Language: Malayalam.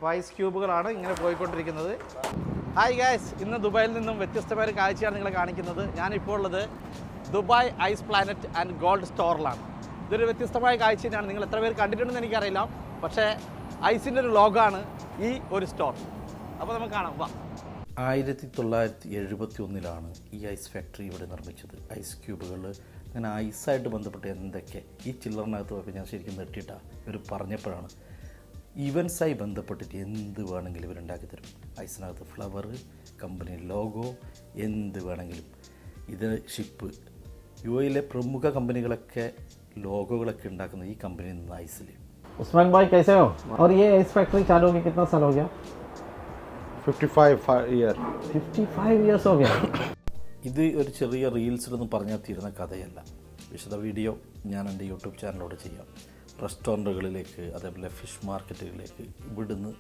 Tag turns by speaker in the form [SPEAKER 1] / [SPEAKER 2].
[SPEAKER 1] അപ്പോൾ ഐസ് ക്യൂബുകളാണ് ഇങ്ങനെ പോയിക്കൊണ്ടിരിക്കുന്നത്. ഹായ് ഗായ്സ്, ഇന്ന് ദുബായിൽ നിന്നും വ്യത്യസ്തമായ ഒരു കാഴ്ചയാണ് നിങ്ങളെ കാണിക്കുന്നത്. ഞാനിപ്പോൾ ഉള്ളത് Dubai ice planet and gold സ്റ്റോറിലാണ്. ഇതൊരു വ്യത്യസ്തമായ കാഴ്ച തന്നെയാണ്. നിങ്ങൾ എത്ര പേര് കണ്ടിട്ടുണ്ടെന്ന് എനിക്കറിയില്ല, പക്ഷേ ഐസിൻ്റെ ഒരു ലോഗാണ് ഈ ഒരു സ്റ്റോർ. അപ്പോൾ നമുക്ക് കാണാം. വാ.
[SPEAKER 2] 1971 ഈ ഐസ് ഫാക്ടറി ഇവിടെ നിർമ്മിച്ചത്. ഐസ് ക്യൂബുകൾ അങ്ങനെ ഐസായിട്ട് ബന്ധപ്പെട്ട് എന്തൊക്കെ ഈ ചില്ലറിനകത്ത് പോയപ്പോൾ ഞാൻ ശരിക്കും നെട്ടിയിട്ടാണ് ഇവർ പറഞ്ഞപ്പോഴാണ്. ഇവൻസായി ബന്ധപ്പെട്ടിട്ട് എന്ത് വേണമെങ്കിലും ഇവരുണ്ടാക്കി തരും. ഐസിനകത്ത് ഫ്ലവർ, കമ്പനി ലോഗോ, എന്ത് വേണമെങ്കിലും. ഇത് ഷിപ്പ് യു എയിലെ പ്രമുഖ കമ്പനികളൊക്കെ ലോഗോകളൊക്കെ ഉണ്ടാക്കുന്ന ഈ കമ്പനിയിൽ നിന്ന് ഐസിൽ.
[SPEAKER 3] उस्मान भाई कैसे हो? और ये आइस फैक्ट्री चालू होके कितना साल हो गया?
[SPEAKER 4] 55 years.
[SPEAKER 3] 55 years हो गया.
[SPEAKER 2] ഇത് ഒരു ചെറിയ റീൽസിലൊന്നും പറഞ്ഞാൽ തീരുന്ന കഥയല്ല. വിശദ വീഡിയോ ഞാൻ എൻ്റെ യൂട്യൂബ് ചാനലിലൂടെ ചെയ്യാം. റെസ്റ്റോറൻറ്റുകളിലേക്ക്, അതേപോലെ ഫിഷ് മാർക്കറ്റുകളിലേക്ക് ഇവിടുന്ന്